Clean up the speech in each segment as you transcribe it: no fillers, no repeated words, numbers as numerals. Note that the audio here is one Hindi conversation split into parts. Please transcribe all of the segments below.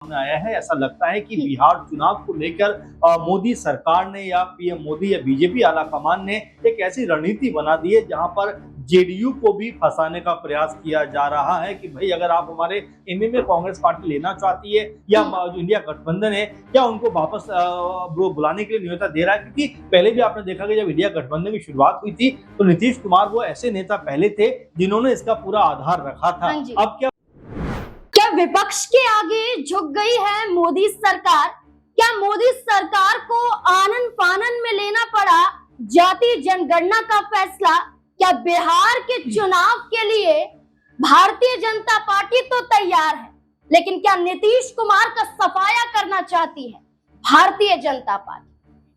सामने आया है। ऐसा लगता है कि बिहार चुनाव को लेकर मोदी सरकार ने या पीएम मोदी या बीजेपी आला कमान ने एक ऐसी रणनीति बना दी है जहां पर जेडीयू को भी फंसाने का प्रयास किया जा रहा है कि भाई अगर आप हमारे एमपी में कांग्रेस पार्टी लेना चाहती है या जो इंडिया गठबंधन है क्या उनको वापस बुलाने के लिए न्योता दे रहा है। क्योंकि पहले भी आपने देखा कि जब इंडिया गठबंधन की शुरुआत हुई थी तो नीतीश कुमार वो ऐसे नेता पहले थे जिन्होंने इसका पूरा आधार रखा था। अब क्या विपक्ष के आगे झुक गई है मोदी सरकार? क्या मोदी सरकार को आनन फानन में लेना पड़ा जातीय जनगणना का फैसला? क्या बिहार के चुनाव के लिए भारतीय जनता पार्टी तो तैयार है, लेकिन क्या नीतीश कुमार का सफाया करना चाहती है भारतीय जनता पार्टी?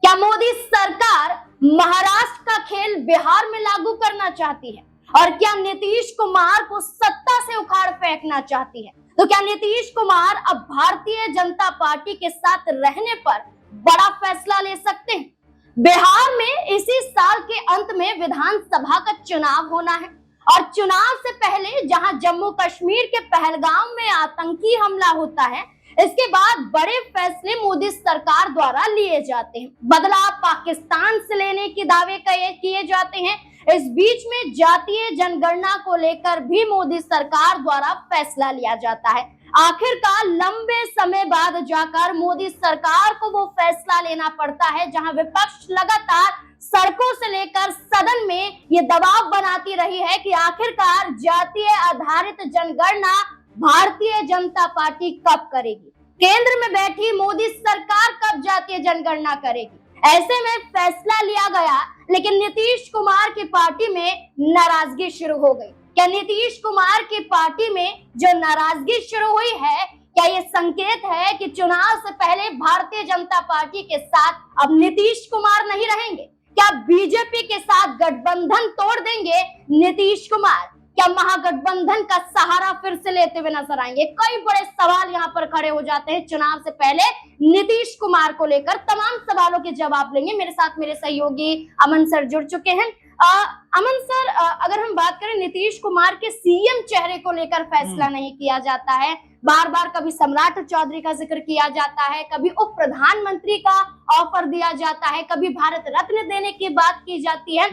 क्या मोदी सरकार महाराष्ट्र का खेल बिहार में लागू करना चाहती है? और क्या नीतीश कुमार को सत्ता से उखाड़ फेंकना चाहती है? तो क्या नीतीश कुमार अब भारतीय जनता पार्टी के साथ रहने पर बड़ा फैसला ले सकते हैं? बिहार में इसी साल के अंत में विधानसभा का चुनाव होना है और चुनाव से पहले जहां जम्मू कश्मीर के पहलगाम में आतंकी हमला होता है, इसके बाद बड़े फैसले मोदी सरकार द्वारा लिए जाते हैं। बदला पाकिस्तान से लेने के दावे किए जाते हैं। इस बीच में जातीय जनगणना को लेकर भी मोदी सरकार द्वारा फैसला लिया जाता है। आखिरकार लंबे समय बाद जाकर मोदी सरकार को वो फैसला लेना पड़ता है जहां विपक्ष लगातार सड़कों से लेकर सदन में ये दबाव बनाती रही है कि आखिरकार जातीय आधारित जनगणना भारतीय जनता पार्टी कब करेगी, केंद्र में बैठी मोदी सरकार कब जातीय जनगणना करेगी। ऐसे में फैसला लिया गया, लेकिन नीतीश कुमार की पार्टी में नाराजगी शुरू हो गई। क्या नीतीश कुमार की पार्टी में जो नाराजगी शुरू हुई है, क्या ये संकेत है कि चुनाव से पहले भारतीय जनता पार्टी के साथ अब नीतीश कुमार नहीं रहेंगे? क्या बीजेपी के साथ गठबंधन तोड़ देंगे नीतीश कुमार? क्या महागठबंधन का सहारा फिर से लेते हुए नजर आएंगे? कई बड़े सवाल यहाँ पर खड़े हो जाते हैं चुनाव से पहले नीतीश कुमार को लेकर। तमाम सवालों के जवाब लेंगे। मेरे साथ मेरे सहयोगी अमन सर जुड़ चुके हैं। अमन सर, अगर हम बात करें नीतीश कुमार के सीएम चेहरे को लेकर फैसला नहीं किया जाता है। बार बार कभी सम्राट चौधरी का जिक्र किया जाता है, कभी उप प्रधानमंत्री का ऑफर दिया जाता है, कभी भारत रत्न देने की बात की जाती है,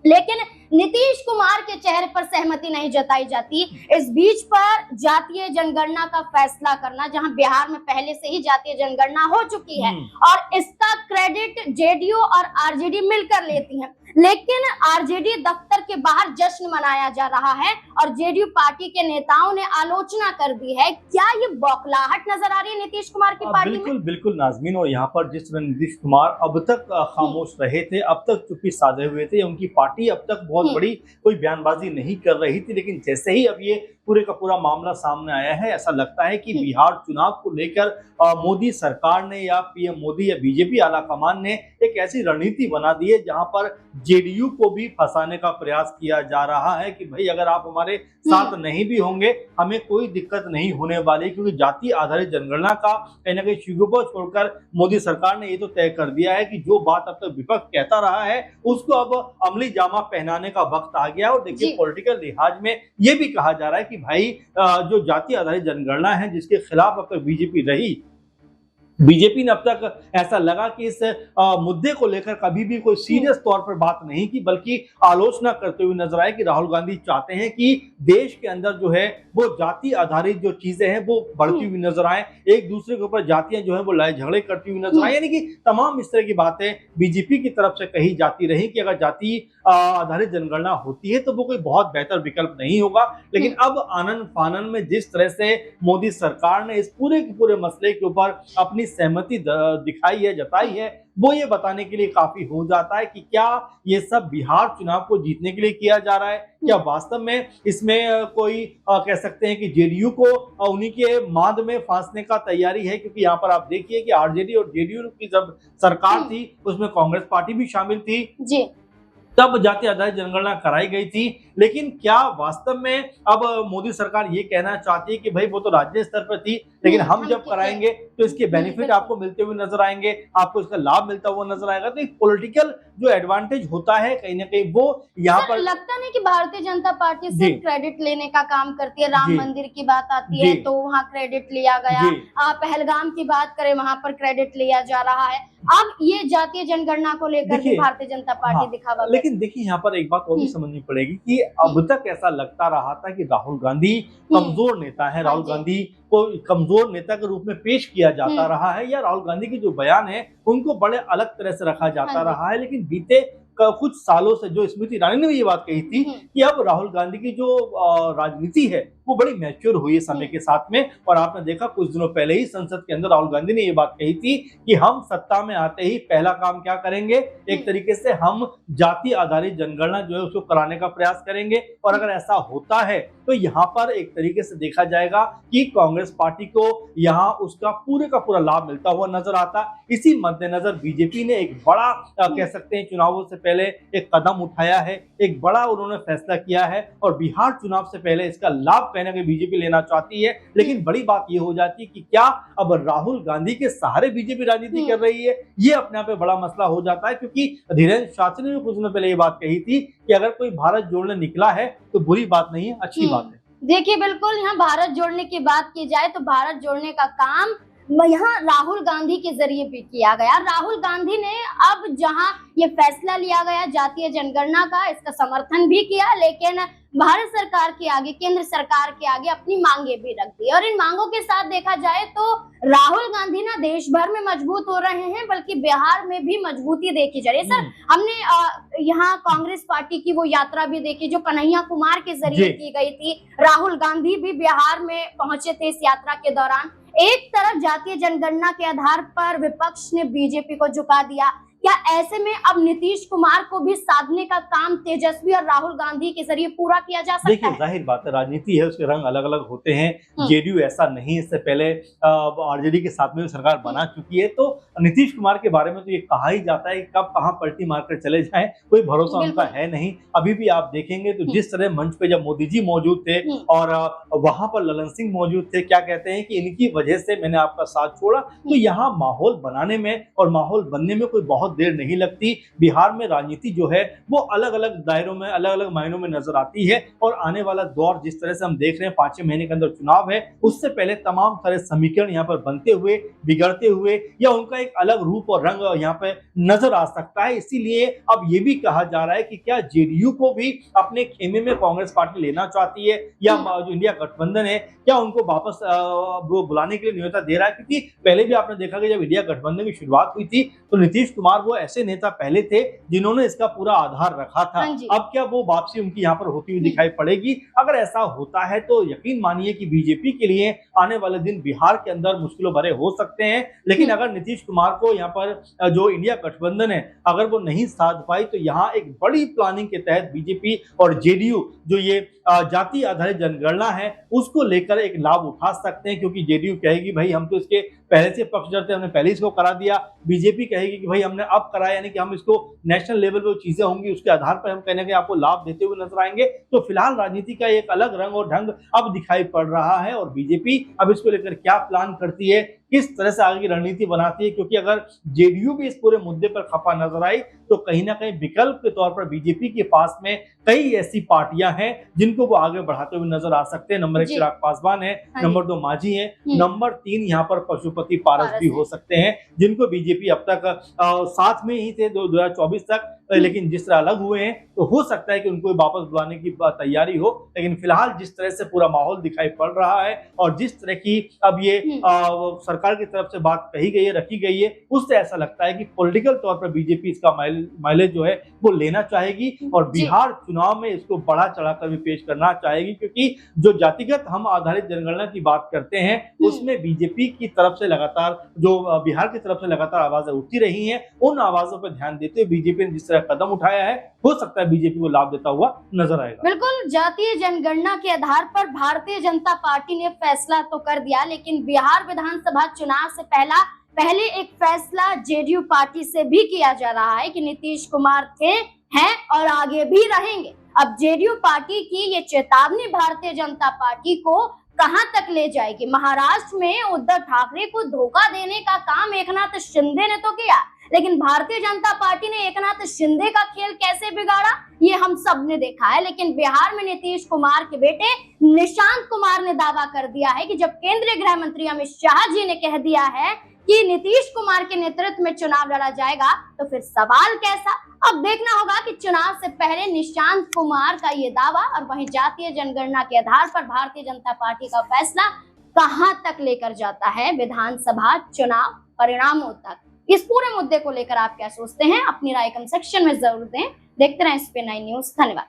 लेकिन नीतीश कुमार के चेहरे पर सहमति नहीं जताई जाती। इस बीच पर जातीय जनगणना का फैसला करना, जहां बिहार में पहले से ही जातीय जनगणना हो चुकी है और इसका क्रेडिट जेडीयू और आरजेडी मिलकर लेती हैं, लेकिन आरजेडी दफ्तर के बाहर जश्न मनाया जा रहा है और जेडीयू पार्टी के नेताओं ने आलोचना कर दी है। क्या ये बौखलाहट नजर आ रही है नीतीश कुमार की पार्टी में? बिल्कुल बिल्कुल नाजमीन, और यहाँ पर जिस तरह नीतीश कुमार अब तक खामोश रहे थे, अब तक चुप्पी साधे हुए थे, उनकी पार्टी अब तक बहुत बड़ी कोई बयानबाजी नहीं कर रही थी, लेकिन जैसे ही अब ये पूरे का पूरा मामला सामने आया है, ऐसा लगता है कि बिहार चुनाव को लेकर मोदी सरकार ने या पीएम मोदी या बीजेपी आला कमान ने एक ऐसी रणनीति बना दी है जहां पर जेडीयू को भी फंसाने का प्रयास किया जा रहा है कि भाई अगर आप हमारे साथ नहीं भी होंगे हमें कोई दिक्कत नहीं होने वाली, क्योंकि जाति आधारित जनगणना का कहीं ना कहीं शिगुफा छोड़कर मोदी सरकार ने ये तो तय कर दिया है कि जो बात अब तक विपक्ष कहता रहा है उसको अब अमली जामा पहनाने का वक्त आ गया। और देखिए पॉलिटिकल लिहाज में ये भी कहा जा रहा है कि भाई जो जाति आधारित जनगणना है जिसके खिलाफ अब तक बीजेपी रही, बीजेपी ने अब तक ऐसा लगा कि इस मुद्दे को लेकर कभी भी कोई सीरियस तौर पर बात नहीं की, बल्कि आलोचना करते हुए नजर आए कि राहुल गांधी चाहते हैं कि देश के अंदर जो है वो जाति आधारित जो चीजें हैं वो बढ़ती हुई नजर आए, एक दूसरे के ऊपर जातियां जो है वो लड़ाई झगड़े करती हुई नजर आए। यानी कि तमाम इस तरह की बातें बीजेपी की तरफ से कही जाती रही कि अगर जाति आधारित जनगणना होती है तो वो कोई बहुत बेहतर विकल्प नहीं होगा। लेकिन अब आनन फानन में जिस तरह से मोदी सरकार ने इस पूरे के पूरे मसले के ऊपर अपनी सहमति दिखाई है, जताई है, वो ये बताने के लिए काफी हो जाता है कि क्या ये सब बिहार चुनाव को जीतने के लिए किया जा रहा है, क्या वास्तव में इसमें कोई कह सकते हैं कि जेडीयू को उन्हीं के माद में फांसने का तैयारी है। क्योंकि यहाँ पर आप देखिए कि आरजेडी और जेडीयू की जब सरकार थी उसमें कांग्रेस पार्टी भी शामिल थी जी। तब जातीय आधारित जनगणना कराई गई थी। लेकिन क्या वास्तव में अब मोदी सरकार ये कहना चाहती है कि भाई वो तो राज्य स्तर पर थी, लेकिन हम जब कराएंगे तो इसके बेनिफिट आपको मिलते हुए नजर आएंगे, आपको इसका लाभ मिलता हुआ नजर आएगा। तो एक पॉलिटिकल जो एडवांटेज होता है कहीं ना कहीं वो यहाँ पर लगता नहीं कि भारतीय जनता पार्टी सिर्फ क्रेडिट लेने का काम करती है। राम मंदिर की बात आती है तो वहाँ क्रेडिट लिया गया, पहलगाम की बात करें वहां पर क्रेडिट लिया जा रहा है। अब ये जातीय जनगणना को लेकर भी भारतीय जनता पार्टी दिखावा। लेकिन देखिए यहाँ पर एक बात और भी समझनी पड़ेगी कि अब तक ऐसा लगता रहा था कि राहुल गांधी कमजोर नेता है, राहुल गांधी को कमजोर नेता के रूप में पेश किया जाता रहा है, या राहुल गांधी के जो बयान है उनको बड़े अलग तरह से रखा जाता रहा है। लेकिन बीते कुछ सालों से जो स्मृति ईरानी ने भी ये बात कही थी कि अब राहुल गांधी की जो राजनीति है वो बड़ी मैच्योर हुई है समय के साथ में। और आपने देखा कुछ दिनों पहले ही संसद के अंदर राहुल गांधी ने ये बात कही थी कि हम सत्ता में आते ही पहला काम क्या करेंगे, एक तरीके से हम जाति आधारित जनगणना जो है उसको कराने का प्रयास करेंगे। और अगर ऐसा होता है तो यहाँ पर एक तरीके से देखा जाएगा कि कांग्रेस पार्टी को यहाँ उसका पूरे का पूरा लाभ मिलता हुआ नजर आता। इसी मद्देनजर बीजेपी ने एक बड़ा कह सकते हैं चुनावों से पहले एक कदम उठाया है, एक बड़ा उन्होंने फैसला किया है और बिहार चुनाव से पहले इसका लाभ कहने के बीजेपी लेना चाहती है। लेकिन बड़ी बात यह हो जाती है कि क्या अब राहुल गांधी के सहारे बीजेपी राजनीति कर रही है, ये अपने आप में बड़ा मसला हो जाता है। क्योंकि धीरेन्द्र शास्त्री ने भी कुछ दिनों पहले ये बात कही थी कि अगर कोई भारत जोड़ने निकला है तो बुरी बात नहीं है, अच्छी बात है। देखिए बिल्कुल, यहाँ भारत जोड़ने की बात की जाए तो भारत जोड़ने का काम यहाँ राहुल गांधी के जरिए भी किया गया। राहुल गांधी ने अब जहाँ ये फैसला लिया गया जातीय जनगणना का, इसका समर्थन भी किया, लेकिन भारत सरकार के आगे, केंद्र सरकार के आगे अपनी मांगे भी रख दी। और इन मांगों के साथ देखा जाए तो राहुल गांधी ना देश भर में मजबूत हो रहे हैं, बल्कि बिहार में भी मजबूती देखी जा रही है। सर, हमने यहाँ कांग्रेस पार्टी की वो यात्रा भी देखी जो कन्हैया कुमार के जरिए की गई थी। राहुल गांधी भी बिहार में पहुंचे थे इस यात्रा के दौरान। एक तरफ जातीय जनगणना के आधार पर विपक्ष ने बीजेपी को झुका दिया, क्या ऐसे में अब नीतीश कुमार को भी साधने का काम तेजस्वी और राहुल गांधी के जरिए पूरा किया जा सकता है? देखिए जाहिर बात है, राजनीति है, उसके रंग अलग अलग होते हैं। जेडीयू ऐसा नहीं, इससे पहले आरजेडी के साथ में सरकार बना चुकी है। तो नीतीश कुमार के बारे में तो ये कहा ही जाता है कि कब कहां पलटी मारकर चले जाए, कोई भरोसा उनका है नहीं। अभी भी आप देखेंगे तो जिस तरह मंच पे जब मोदी जी मौजूद थे और वहां पर ललन सिंह मौजूद थे, क्या कहते हैं कि इनकी वजह से मैंने आपका साथ छोड़ा, तो यहाँ माहौल बनाने में और माहौल बनने में कोई बहुत देर नहीं लगती। बिहार में राजनीति जो है वो अलग अलग दायरों में, अलग अलग मायनों में नजर आती है। और आने वाला दौर जिस तरह से हम देख रहे हैं, 5 महीने के अंदर चुनाव है, उससे पहले तमाम सारे समीकरण यहाँ पर बनते हुए, बिगड़ते हुए, या उनका एक अलग रूप और रंग यहाँ पे नजर आ सकता है। इसीलिए अब ये भी कहा जा रहा है कि क्या जेडीयू को भी अपने खेमे में कांग्रेस पार्टी लेना चाहती है, या जो इंडिया गठबंधन है क्या उनको वापस वो बुलाने के लिए न्योता दे रहा है। क्योंकि पहले भी आपने देखा कि जब इंडिया गठबंधन की शुरुआत हुई थी तो नीतीश कुमार वो ऐसे नेता पहले थे जिन्होंने इसका पूरा आधार रखा था। अब क्या वो वापसी उनकी यहाँ पर होती हुई दिखाई पड़ेगी? अगर ऐसा होता है तो यकीन मानिए कि बीजेपी के लिए आने वाले दिन बिहार के अंदर मुश्किलों भरे हो सकते हैं। लेकिन अगर नीतीश कुमार को यहाँ पर जो इंडिया गठबंधन है अगर वो नहीं साध पाई तो यहाँ एक बड़ी प्लानिंग के तहत बीजेपी और जेडीयू जो ये जाति आधारित जनगणना है उसको लेकर एक लाभ उठा सकते हैं। क्योंकि जेडीयू कहेगी भाई हम तो इसके पहले से पक्षधर थे, हमने पहले इसको करा दिया। बीजेपी कहेगी कि भाई हमने अब कराया, यानी कि हम इसको नेशनल लेवल पे चीजें होंगी उसके आधार पर हम कहने के आपको लाभ देते हुए नजर आएंगे। तो फिलहाल राजनीति का एक अलग रंग और ढंग अब दिखाई पड़ रहा है और बीजेपी अब इसको लेकर क्या प्लान करती है, किस तरह से आगे की रणनीति बनाती है। क्योंकि अगर जेडीयू भी इस पूरे मुद्दे पर खफा नजर आई तो कहीं ना कहीं विकल्प के तौर पर बीजेपी के पास में कई ऐसी पार्टियां हैं जिनको वो आगे बढ़ाते हुए नजर आ सकते हैं। नंबर 1 चिराग पासवान है, नंबर 2 मांझी है, नंबर 3 यहाँ पर पशुपति पारस भी हो सकते हैं जिनको बीजेपी अब तक साथ में ही थे 2024 तक, लेकिन जिस तरह अलग हुए हैं तो हो सकता है कि उनको वापस बुलाने की तैयारी हो। लेकिन फिलहाल जिस तरह से पूरा माहौल दिखाई पड़ रहा है और जिस तरह की अब ये सरकार की तरफ से बात कही गई है, रखी गई है, उससे ऐसा लगता है कि पॉलिटिकल तौर पर बीजेपी इसका माइलेज जो है वो लेना चाहेगी और बिहार चुनाव में इसको बढ़ा चढ़ाकर भी पेश करना चाहेगी। क्योंकि जो जातिगत हम आधारित जनगणना की बात करते हैं उसमें बीजेपी की तरफ से लगातार जो बिहार की तरफ से लगातार आवाजें उठती रही हैं, उन आवाजों पर ध्यान देते हुए बीजेपी ने जिस तरह कदम उठाया है हो सकता है बीजेपी को लाभ देता हुआ नजर आएगा। बिल्कुल, जातीय जनगणना के आधार पर भारतीय जनता पार्टी ने फैसला तो कर दिया, लेकिन बिहार विधानसभा चुनाव से पहले एक फैसला जेडीयू पार्टी से भी किया जा रहा है कि नीतीश कुमार थे हैं और आगे भी रहेंगे। अब जेडीयू पार्टी की ये चेतावनी भारतीय जनता पार्टी को कहां तक ले जाएगी। महाराष्ट्र में उद्धव ठाकरे को धोखा देने का काम एकनाथ शिंदे ने तो किया, लेकिन भारतीय जनता पार्टी ने एकनाथ शिंदे का खेल कैसे बिगाड़ा ये हम सब ने देखा है। लेकिन बिहार में नीतीश कुमार के बेटे निशांत कुमार ने दावा कर दिया है कि जब केंद्रीय गृह मंत्री अमित शाह जी ने कह दिया है कि नीतीश कुमार के नेतृत्व में चुनाव लड़ा जाएगा तो फिर सवाल कैसा। अब देखना होगा कि चुनाव से पहले निशांत कुमार का ये दावा और वहीं जातीय जनगणना के आधार पर भारतीय जनता पार्टी का फैसला कहां तक लेकर जाता है विधानसभा चुनाव परिणामों तक। इस पूरे मुद्दे को लेकर आप क्या सोचते हैं, अपनी राय कमेंट सेक्शन में जरूर दें। देखते रहें SP9 न्यूज। धन्यवाद।